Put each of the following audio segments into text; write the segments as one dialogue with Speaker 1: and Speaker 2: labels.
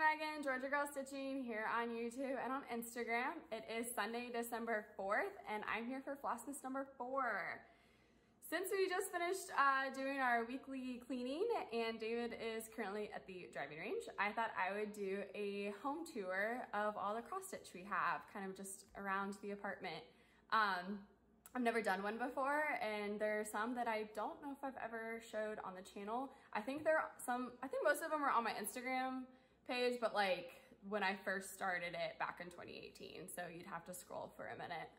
Speaker 1: Megan, Georgia Girl Stitching here on YouTube and on Instagram. It is Sunday, December 4th, and I'm here for FlossMas number 4. Since we just finished doing our weekly cleaning and David is currently at the driving range, I thought I would do a home tour of all the cross stitch we have, kind of just around the apartment. I've never done one before, and there are some that I don't know if I've ever showed on the channel. I think most of them are on my Instagram page, but like when I first started it back in 2018, so you'd have to scroll for a minute.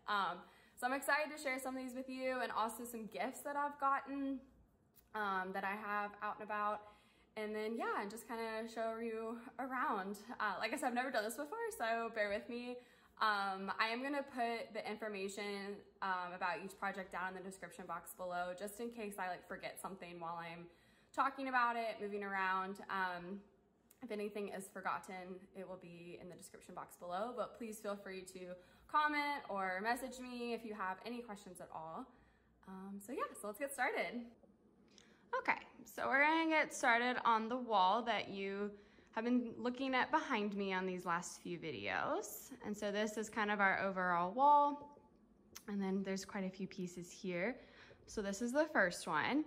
Speaker 1: So I'm excited to share some of these with you, and also some gifts that I've gotten that I have out and about. And then, yeah, and just kind of show you around. Like I said, I've never done this before, so bear with me. I am gonna put the information about each project down in the description box below, just in case I forget something while I'm talking about it, moving around. If anything is forgotten, it will be in the description box below, but please feel free to comment or message me if you have any questions at all. So let's get started. Okay, so we're gonna get started on the wall that you have been looking at behind me on these last few videos. And so this is kind of our overall wall. And then there's quite a few pieces here. So this is the first one.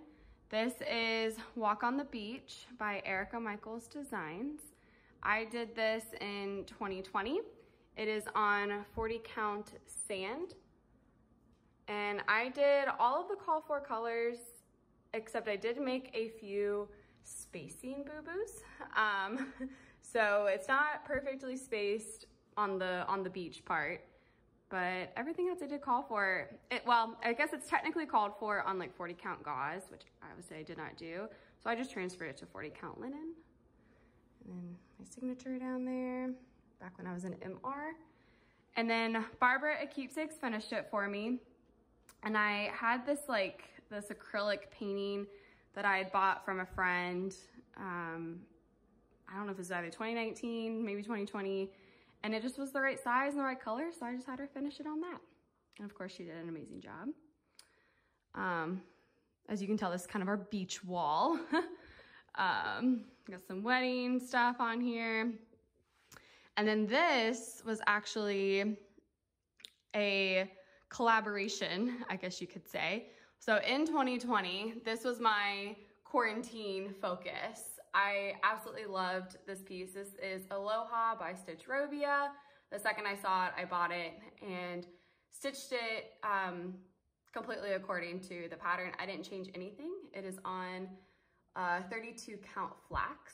Speaker 1: This is Walk on the Beach by Erica Michaels Designs. I did this in 2020. It is on 40 count sand. And I did all of the call for colors, except I did make a few spacing boo-boos. So it's not perfectly spaced on the beach part, but everything else I did call for it. Well, I guess it's technically called for on like 40 count gauze, which obviously I did not do. So I just transferred it to 40 count linen. And then my signature down there, back when I was in MR. And then Barbara at Keepsakes finished it for me. And I had this this acrylic painting that I had bought from a friend. I don't know if it was either 2019, maybe 2020. And it just was the right size and the right color, so I just had her finish it on that. And of course she did an amazing job. As you can tell, this is kind of our beach wall. Got some wedding stuff on here. And then this was actually a collaboration, I guess you could say. So in 2020, this was my quarantine focus. I absolutely loved this piece. This is Aloha by Stitchrovia. The second I saw it, I bought it and stitched it completely according to the pattern. I didn't change anything. It is on 32 count flax.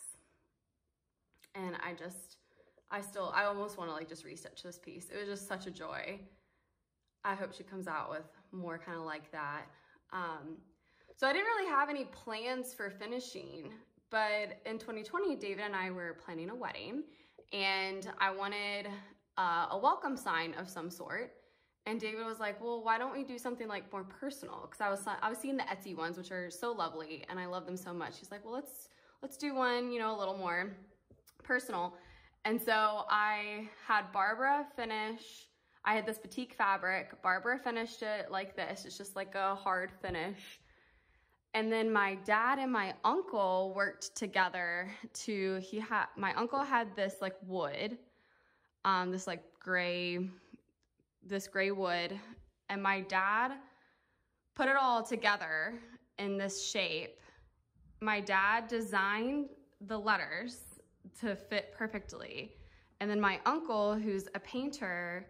Speaker 1: And I almost want to just restitch this piece. It was just such a joy. I hope she comes out with more kind of like that. So I didn't really have any plans for finishing, but in 2020, David and I were planning a wedding, and I wanted a welcome sign of some sort. And David was like, well, why don't we do something more personal? Because I was seeing the Etsy ones, which are so lovely, and I love them so much. He's like, well, let's do one, a little more personal. And so I had Barbara finish. I had this batik fabric. Barbara finished it like this. It's just like a hard finish. And then my dad and my uncle worked together my uncle had this wood, this gray wood. And my dad put it all together in this shape. My dad designed the letters to fit perfectly. And then my uncle, who's a painter,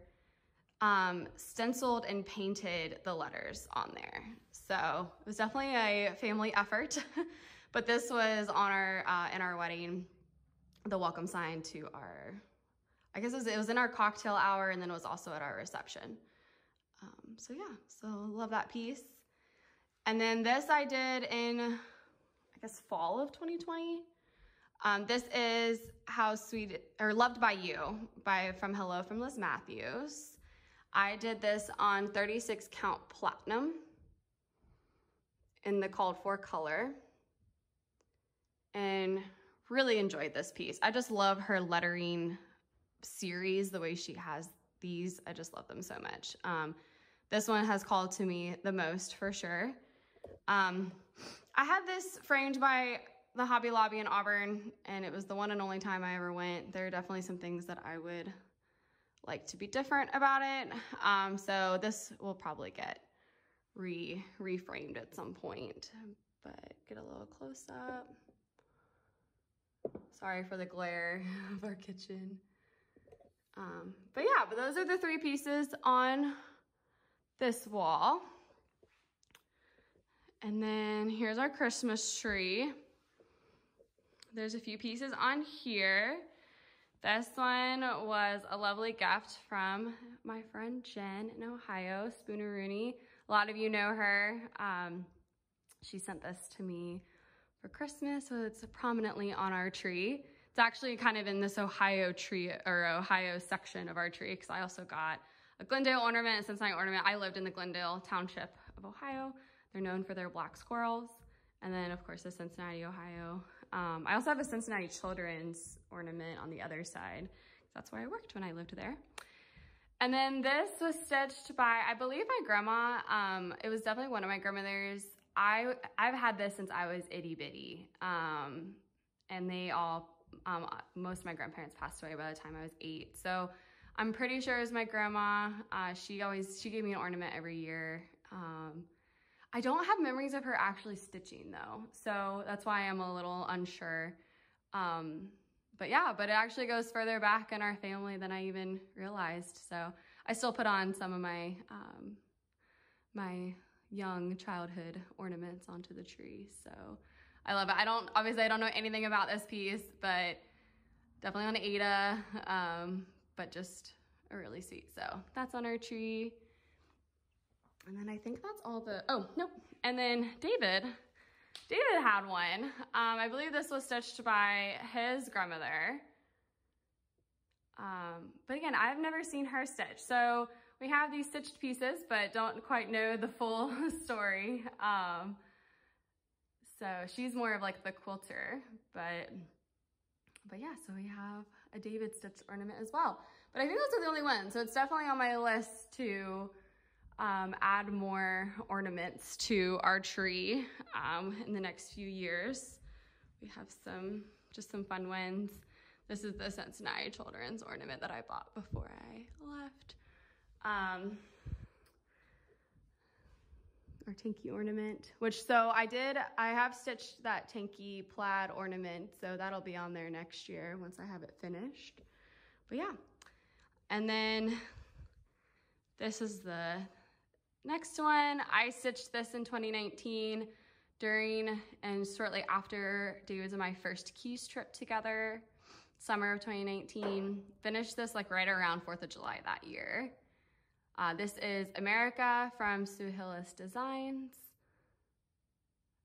Speaker 1: stenciled and painted the letters on there. So it was definitely a family effort, but this was on in our wedding, the welcome sign to I guess it was in our cocktail hour, and then it was also at our reception. So love that piece. And then this I did in, I guess, fall of 2020. This is How Sweet, or Loved by You from Liz Mathews. I did this on 36 count platinum in the called for color, and really enjoyed this piece. I just love her lettering series, the way she has these. I just love them so much. This one has called to me the most for sure. I had this framed by the Hobby Lobby in Auburn, and it was the one and only time I ever went. There are definitely some things that I would like to be different about it. So this will probably get reframed at some point, but get a little close up. Sorry for the glare of our kitchen. But yeah, but those are the 3 pieces on this wall. And then here's our Christmas tree. There's a few pieces on here. This one was a lovely gift from my friend Jen in Ohio, Spoonerooney. A lot of you know her. She sent this to me for Christmas, so it's prominently on our tree. It's actually kind of in this Ohio tree, or Ohio section of our tree, because I also got a Glendale ornament, a Cincinnati ornament. I lived in the Glendale Township of Ohio. They're known for their black squirrels. And then, of course, the Cincinnati, Ohio. I also have a Cincinnati children's ornament on the other side. That's where I worked when I lived there. And then this was stitched by, I believe, my grandma. It was definitely one of my grandmothers. I've had this since I was itty bitty. And they all, most of my grandparents passed away by the time I was 8. So I'm pretty sure it was my grandma. She gave me an ornament every year. I don't have memories of her actually stitching though, so that's why I'm a little unsure. But yeah, but it actually goes further back in our family than I even realized. So I still put on some of my my young childhood ornaments onto the tree. So I love it. Obviously I don't know anything about this piece, but definitely on Ada, but just a really sweet. So that's on our tree. And then I think that's all the, oh, nope. And then David had one. I believe this was stitched by his grandmother. But again, I've never seen her stitch. So we have these stitched pieces, but don't quite know the full story. So she's more of like the quilter, but yeah, so we have a David stitched ornament as well. But I think those are the only ones. So it's definitely on my list to add more ornaments to our tree in the next few years. We have just some fun ones. This is the Cincinnati children's ornament that I bought before I left. Our Tinky ornament, I have stitched that Tinky plaid ornament, so that'll be on there next year once I have it finished. But yeah, and then this is the next one. I stitched this in 2019 during and shortly after David's and my first Keys trip together, summer of 2019. Finished this like right around 4th of July that year. This is America from Sue Hillis Designs.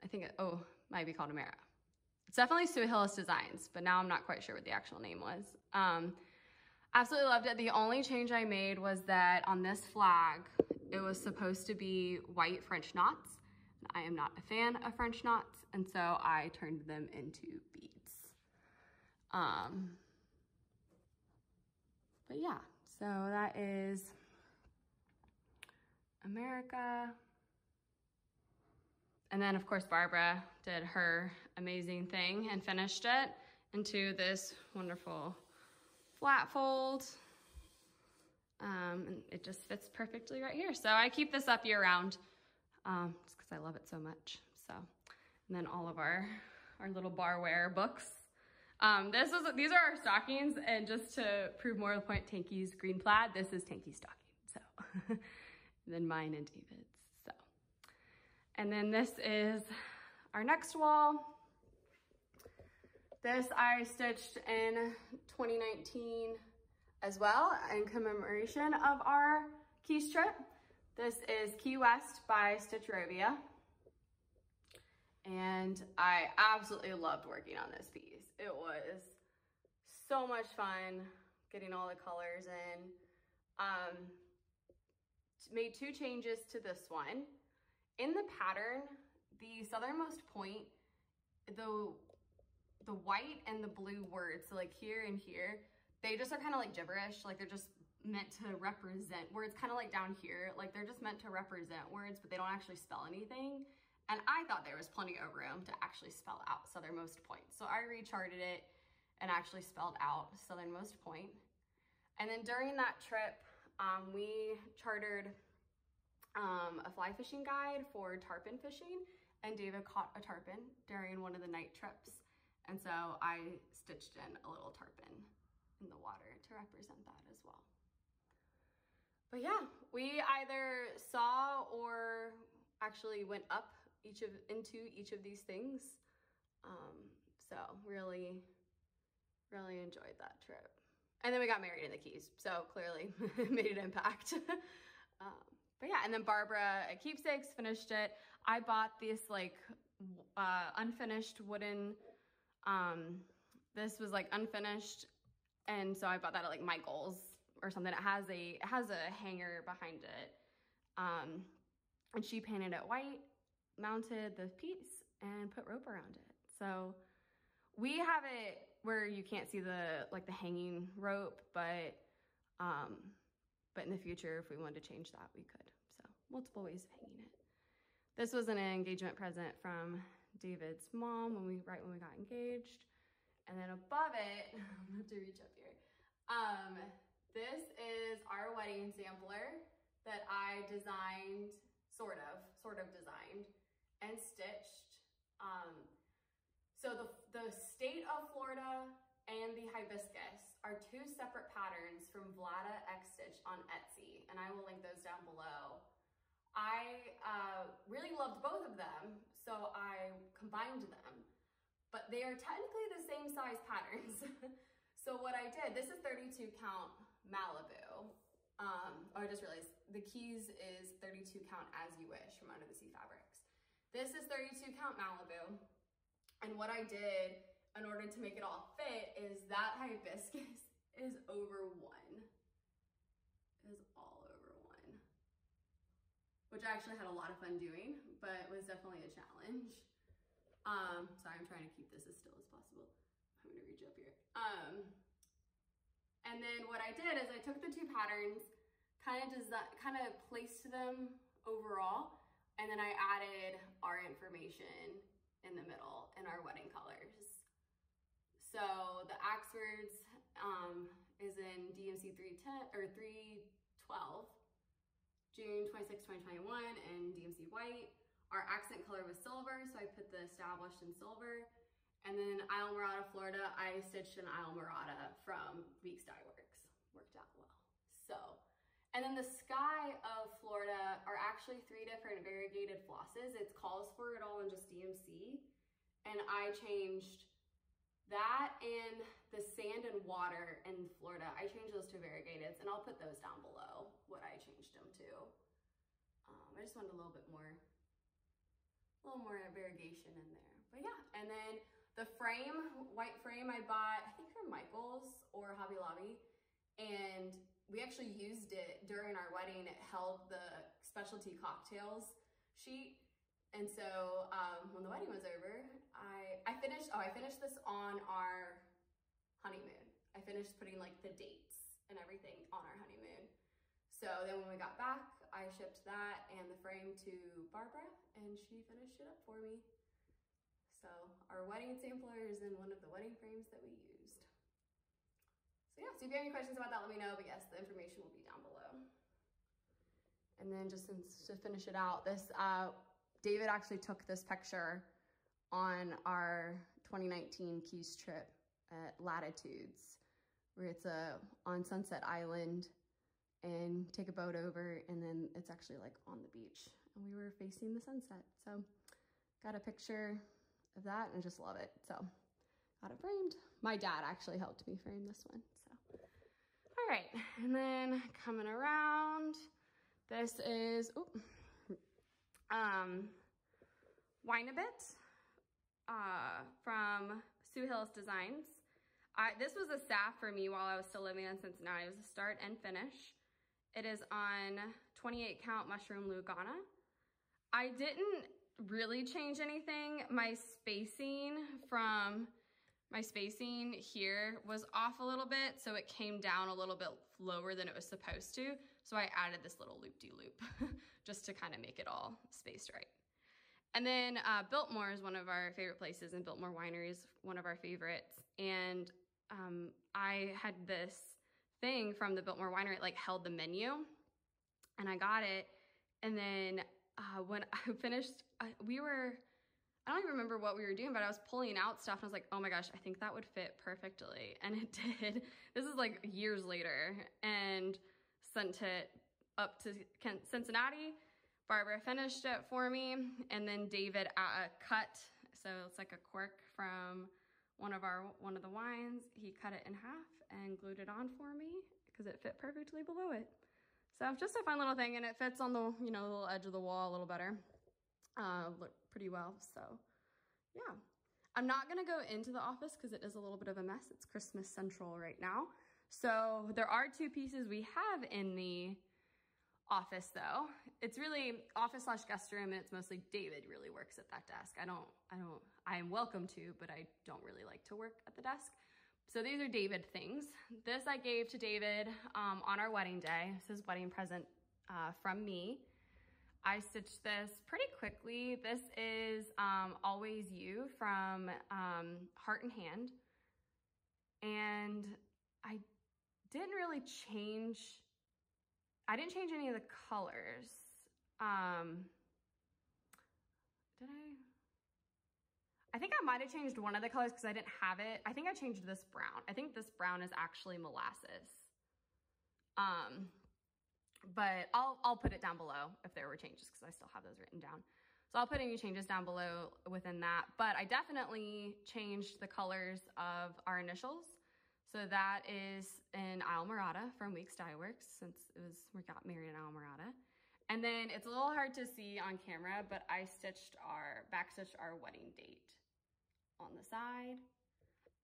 Speaker 1: I think might be called America. It's definitely Sue Hillis Designs, but now I'm not quite sure what the actual name was. Absolutely loved it. The only change I made was that on this flag, it was supposed to be white French knots. I am not a fan of French knots, and so I turned them into beads. But yeah, so that is America. And then of course Barbara did her amazing thing and finished it into this wonderful flat fold. And it just fits perfectly right here. So I keep this up year round just because I love it so much. So, and then all of our little barware books. These are our stockings, and just to prove more of the point, Tanky's green plaid, this is Tanky's stocking. So, and then mine and David's. So, and then this is our next wall. This I stitched in 2019 as well in commemoration of our Keys trip. This is Key West by Stitchrovia. And I absolutely loved working on this piece. It was so much fun getting all the colors in. Made 2 changes to this one. In the pattern, the southernmost point, the white and the blue words, so like here and here, they just are kind of like gibberish, like they're just meant to represent words, kind of like down here, like they're just meant to represent words, but they don't actually spell anything. And I thought there was plenty of room to actually spell out southernmost point. So I recharted it and actually spelled out southernmost point. And then during that trip, we chartered a fly fishing guide for tarpon fishing, and David caught a tarpon during one of the night trips. And so I stitched in a little tarpon in the water to represent that as well. But yeah, we either saw or actually went up into each of these things. So really enjoyed that trip. And then we got married in the Keys, so clearly made an impact. But yeah, and then Barbara at Keepsakes finished it. I bought this like unfinished wooden, this was like unfinished, and so I bought that at like Michael's or something. It has a hanger behind it, and she painted it white, mounted the piece, and put rope around it. So we have it where you can't see the like the hanging rope, but in the future, if we wanted to change that, we could. So multiple ways of hanging it. This was an engagement present from David's mom right when we got engaged. And then above it, I'm gonna have to reach up here. This is our wedding sampler that I designed, sort of designed and stitched. So the state of Florida and the hibiscus are two separate patterns from Vlada X Stitch on Etsy, and I will link those down below. I really loved both of them, so I combined them, but they are technically the same size patterns. So what I did, this is 32 count Malibu. I just realized the Keys is 32 count As You Wish from Under the Sea Fabrics. This is 32 count Malibu, and what I did in order to make it all fit is that hibiscus is over 1. It is all over 1, which I actually had a lot of fun doing, but was definitely a challenge. Sorry, I'm trying to keep this as still as possible. I'm gonna reach up here. And then what I did is I took the two patterns, kind of placed them overall, and then I added our information in the middle and our wedding colors. So the Axford's is in DMC 310 or 312, June 26, 2021, and DMC white. Our accent color was silver, so I put the established in silver. And then Islamorada, Florida, I stitched an Islamorada from Weeks Dye Works. Worked out well. So, and then the sky of Florida are actually 3 different variegated flosses. It calls for it all in just DMC. And I changed that and the sand and water in Florida. I changed those to variegateds, and I'll put those down below, what I changed them to. I just wanted a little more variegation in there. But yeah, and then the frame, white frame I bought, I think from Michael's or Hobby Lobby, and we actually used it during our wedding. It held the specialty cocktails sheet. And so when the wedding was over, I finished this on our honeymoon. I finished putting like the dates and everything on our honeymoon. So then when we got back, I shipped that and the frame to Barbara, and she finished it up for me. So our wedding sampler is in one of the wedding frames that we used. So yeah, so if you have any questions about that, let me know. But yes, the information will be down below. And then just to finish it out, this David actually took this picture on our 2019 Keys trip at Latitudes, where it's on Sunset Island, and take a boat over, and then it's actually like on the beach, and we were facing the sunset. So got a picture of that and I just love it. So got it framed. My dad actually helped me frame this one. So, all right. And then coming around, this is, Wine a Bit from Sue Hillis Designs. This was a staff for me while I was still living in Cincinnati. It was a start and finish. It is on 28 count mushroom Lugana. I didn't really change anything. My spacing here was off a little bit, so it came down a little bit lower than it was supposed to. So I added this little loop-de-loop just to kind of make it all spaced right. And then Biltmore is one of our favorite places, and Biltmore Winery is one of our favorites. And I had this thing from the Biltmore Winery, it like held the menu, and I got it. And then when I finished, I don't even remember what we were doing, but I was pulling out stuff and I was like, oh my gosh, I think that would fit perfectly. And it did. This is like years later, and sent it up to Cincinnati. Barbara finished it for me, and then David cut, so it's like a cork from one of the wines. He cut it in half and glued it on for me because it fit perfectly below it. So just a fun little thing, and it fits on the, you know, the little edge of the wall a little better. Look pretty well, so yeah. I'm not gonna go into the office because it is a little bit of a mess. It's Christmas Central right now. So there are 2 pieces we have in the office though. It's really office/guest room, and it's mostly David really works at that desk. I am welcome to, but I don't really like to work at the desk. So these are David things. This I gave to David on our wedding day. This is his wedding present from me. I stitched this pretty quickly. This is Always You from Heart and Hand. And I didn't change any of the colors. Did I? I think I might have changed one of the colors because I didn't have it. I think I changed this brown. I think this brown is actually molasses. But I'll put it down below if there were changes because I still have those written down. So I'll put any changes down below within that. But I definitely changed the colors of our initials. So that is in Islamorada from Weeks Dye Works, since we got married in Islamorada. And then it's a little hard to see on camera, but I backstitched our wedding date on the side.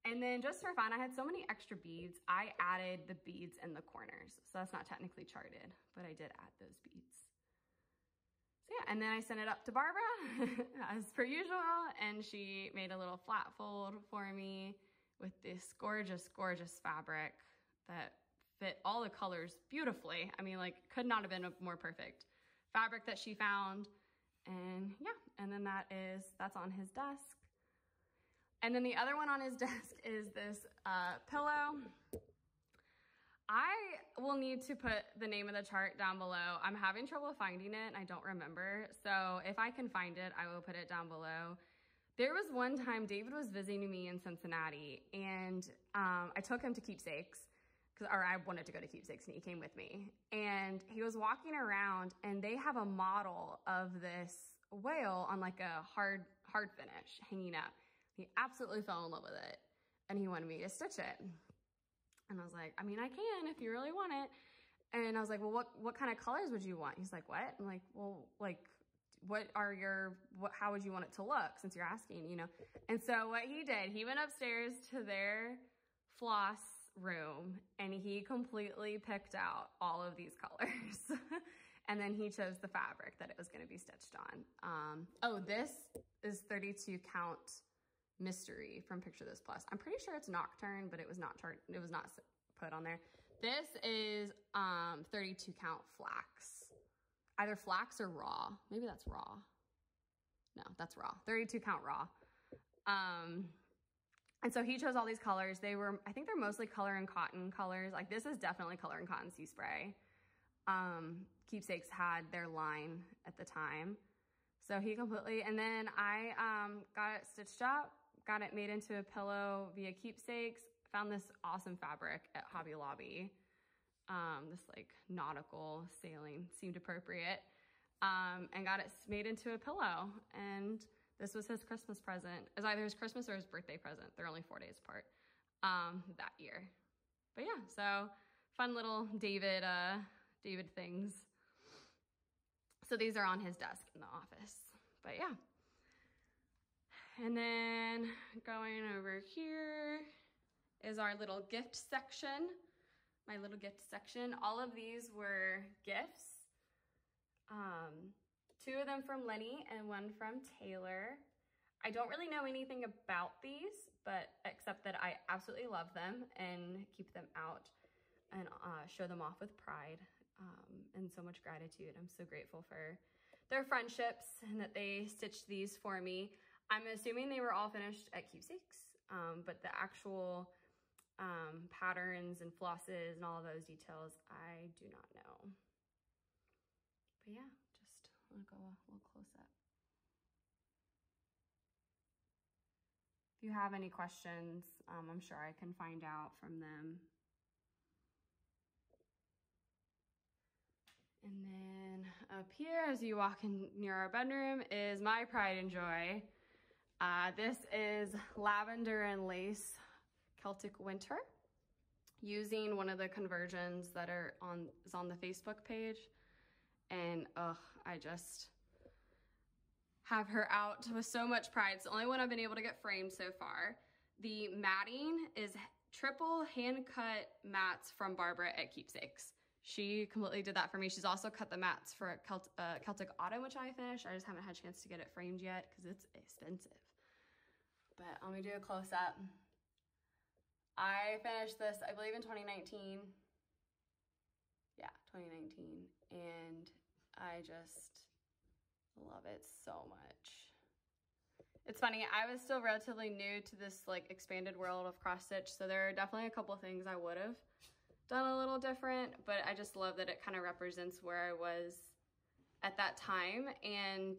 Speaker 1: And then just for fun, I had so many extra beads, I added the beads in the corners. So that's not technically charted, but I did add those beads. So yeah, and then I sent it up to Barbara as per usual, and she made a little flat fold for me with this gorgeous, gorgeous fabric that fit all the colors beautifully. I mean, like, could not have been a more perfect fabric that she found. And yeah, and then that's on his desk. And then the other one on his desk is this pillow. I will need to put the name of the chart down below. I'm having trouble finding it, and I don't remember. So if I can find it, I will put it down below. There was one time David was visiting me in Cincinnati, and I took him to Keepsakes, or I wanted to go to Keepsakes, and he came with me. And he was walking around, and they have a model of this whale on like a hard finish hanging up. He absolutely fell in love with it, and he wanted me to stitch it. And I was like, I mean, I can if you really want it. And I was like, well, what kind of colors would you want? He's like, what? I'm like, well, like, how would you want it to look, since you're asking, you know? And so what he did, he went upstairs to their floss room, and he completely picked out all of these colors. And then he chose the fabric that it was gonna be stitched on. Oh, this is 32 count mystery from Picture This Plus. I'm pretty sure it's Nocturne, but it was not put on there. This is 32 count Flax. Either Flax or raw. Maybe that's raw. No, that's raw. 32 count raw. And so he chose all these colors. I think they're mostly color and cotton colors. Like, this is definitely color and cotton sea spray. Keepsakes had their line at the time. So he completely, and then I got it stitched up, got it made into a pillow via Keepsakes, found this awesome fabric at Hobby Lobby. This like nautical sailing seemed appropriate, and got it made into a pillow. And this was his Christmas present. It was either his Christmas or his birthday present. They're only 4 days apart that year. But yeah, so fun little David things. So these are on his desk in the office. But yeah. And then going over here is our little gift section. My little gift section. All of these were gifts. 2 of them from Lenny and 1 from Taylor. I don't really know anything about these, but except that I absolutely love them and keep them out and show them off with pride and so much gratitude. I'm so grateful for their friendships and that they stitched these for me. I'm assuming they were all finished at Keepsakes, but the actual patterns and flosses and all of those details, I do not know. But yeah, just want to go a little close up. If you have any questions, I'm sure I can find out from them. And then up here, as you walk in near our bedroom, is my pride and joy. This is Lavender and Lace Celtic Winter, using one of the conversions that is on the Facebook page. And I just have her out with so much pride. It's the only one I've been able to get framed so far. The matting is triple hand cut mats from Barbara at Keepsakes. She completely did that for me. She's also cut the mats for Celtic Autumn, which I finished. I just haven't had a chance to get it framed yet because it's expensive. But let me do a close up. I finished this, I believe, in 2019. Yeah, 2019. And I just love it so much. It's funny, I was still relatively new to this like expanded world of cross stitch, so there are definitely a couple things I would have done a little different, but I just love that it kind of represents where I was at that time. And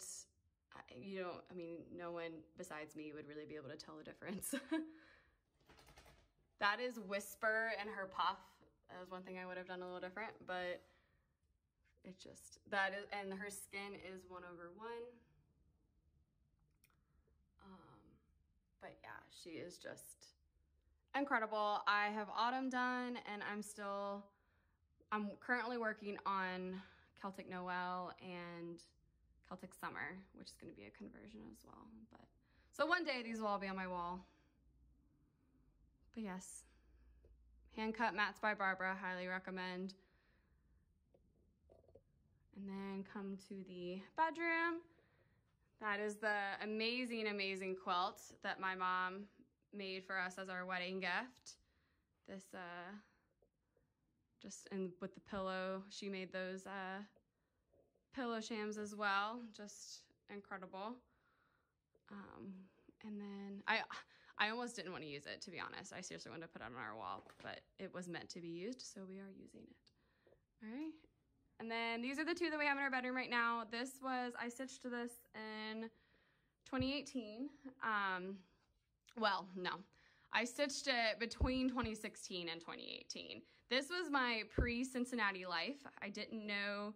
Speaker 1: you know, I mean, no one besides me would really be able to tell the difference. That is Whisper and her puff. That was one thing I would have done a little different, but it just, that is, and her skin is 1/1. But yeah, she is just incredible. I have Autumn done, and I'm currently working on Celtic Noel and Celtic Summer, which is going to be a conversion as well. But so one day these will all be on my wall. But yes, hand cut mats by Barbara, highly recommend. And then come to the bedroom. That is the amazing, amazing quilt that my mom made for us as our wedding gift. This, just with the pillow, she made those pillow shams as well. Just incredible. And then I almost didn't want to use it, to be honest. I seriously wanted to put it on our wall, but it was meant to be used, so we are using it. All right. And then these are the two that we have in our bedroom right now. This was, I stitched this in 2018. Well, no, I stitched it between 2016 and 2018. This was my pre-Cincinnati life. I didn't know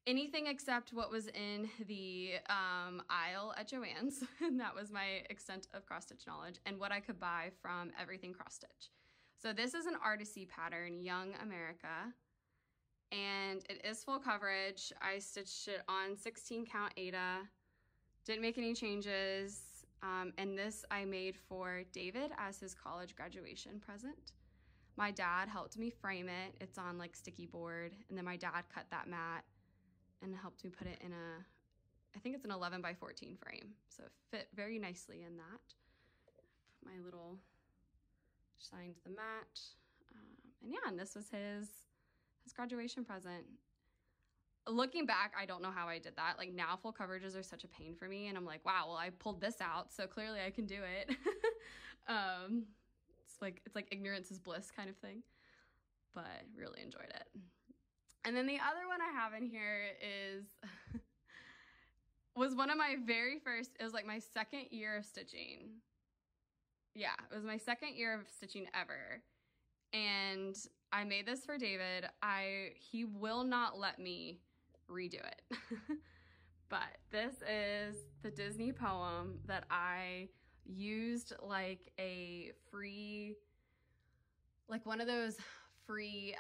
Speaker 1: anything except what was in the aisle at Joann's. And that was my extent of cross stitch knowledge and what I could buy from Everything Cross Stitch. So this is an Artisy pattern, Young America. And it is full coverage. I stitched it on 16 count Aida, didn't make any changes. And this I made for David as his college graduation present. My dad helped me frame it. It's on like sticky board. And then my dad cut that mat and helped me put it in I think it's an 11 by 14 frame. So it fit very nicely in that. Put my little, signed the mat. And yeah, and this was his graduation present. Looking back, I don't know how I did that. Like now full coverages are such a pain for me, and I'm like, wow, well, I pulled this out, so clearly I can do it. It's like ignorance is bliss kind of thing, but really enjoyed it. And then the other one I have in here was one of my very first, it was like my second year of stitching. Yeah, it was my second year of stitching ever. And I made this for David. He will not let me redo it. But this is the Disney poem that I used like a free, like one of those free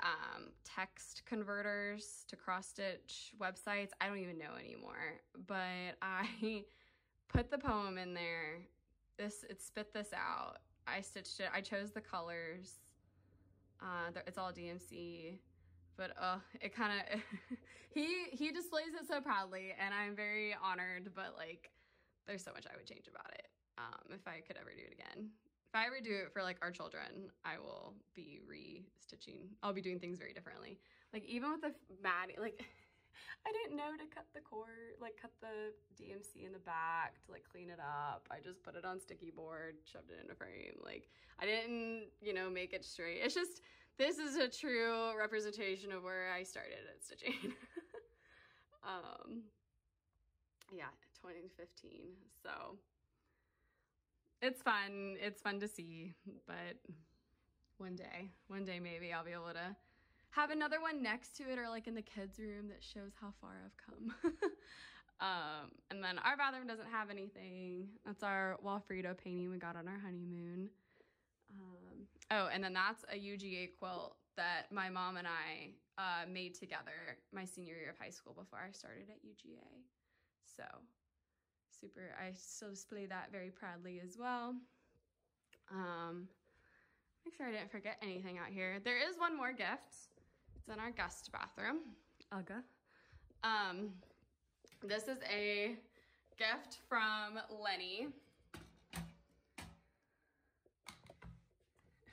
Speaker 1: text converters to cross stitch websites. I don't even know anymore, but I put the poem in there. It spit this out. I stitched it. I chose the colors. It's all DMC, but it kind of he displays it so proudly, and I'm very honored. But like, there's so much I would change about it if I could ever do it again. If I ever do it for like our children, I will be re-stitching. I'll be doing things very differently. Like even with the matting, like I didn't know to cut the cord, like cut the DMC in the back to like clean it up. I just put it on sticky board, shoved it in a frame. Like I didn't, you know, make it straight. It's just, this is a true representation of where I started at stitching. Yeah, 2015. So it's fun. It's fun to see, but one day maybe I'll be able to have another one next to it or like in the kids' room that shows how far I've come. And then our bathroom doesn't have anything. That's our Walfrito painting we got on our honeymoon. Oh, and then that's a UGA quilt that my mom and I made together my senior year of high school before I started at UGA. So super, I still display that very proudly as well. Make sure I didn't forget anything out here. There is one more gift. It's in our guest bathroom. Ugga. This is a gift from Lenny.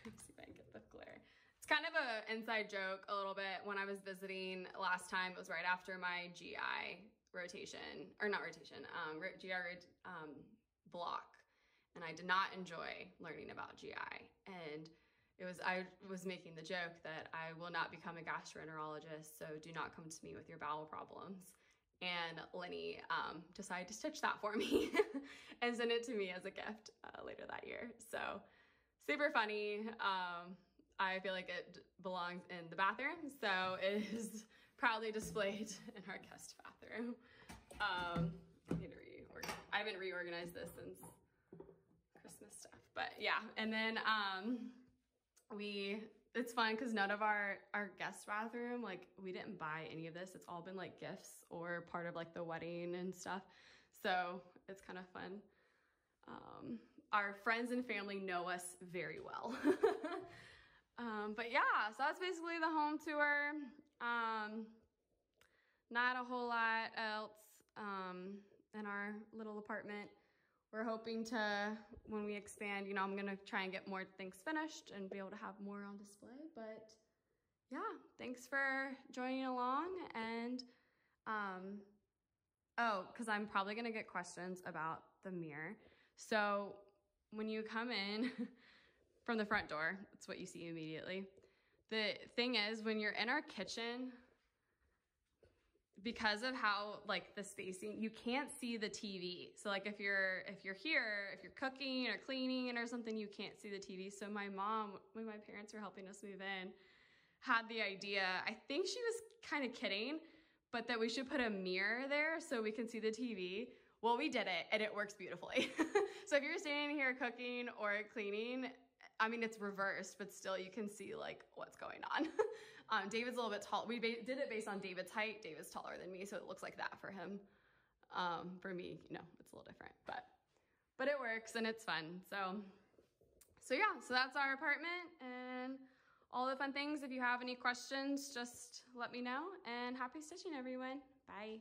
Speaker 1: Let's see if I can get the glare. It's kind of an inside joke a little bit. When I was visiting last time, it was right after my GI rotation, or not rotation, GI block. And I did not enjoy learning about GI. And I was making the joke that I will not become a gastroenterologist, so do not come to me with your bowel problems. And Lenny decided to stitch that for me and send it to me as a gift later that year. So super funny. I feel like it belongs in the bathroom, so it is proudly displayed in our guest bathroom. I need to reorganize. I haven't reorganized this since Christmas stuff, but yeah. And then it's fun because none of our guest bathroom, like we didn't buy any of this. It's all been like gifts or part of like the wedding and stuff. So it's kind of fun. Our friends and family know us very well. But yeah, so that's basically the home tour. Not a whole lot else in our little apartment. We're hoping to, when we expand, you know, I'm gonna try and get more things finished and be able to have more on display. But yeah, thanks for joining along. And oh, because I'm probably gonna get questions about the mirror. So when you come in from the front door, that's what you see immediately. The thing is, when you're in our kitchen, because of how like the spacing, you can't see the TV. So like if you're here, if you're cooking or cleaning or something, you can't see the TV. So my mom, when my parents were helping us move in, had the idea, I think she was kind of kidding, but that we should put a mirror there so we can see the TV. Well, we did it and it works beautifully. So if you're standing here cooking or cleaning, I mean, it's reversed, but still you can see like what's going on. David's a little bit tall. We did it based on David's height. David's taller than me, so it looks like that for him. For me, you know, it's a little different, but it works and it's fun. So yeah, so that's our apartment and all the fun things. If you have any questions, just let me know, and happy stitching, everyone. Bye.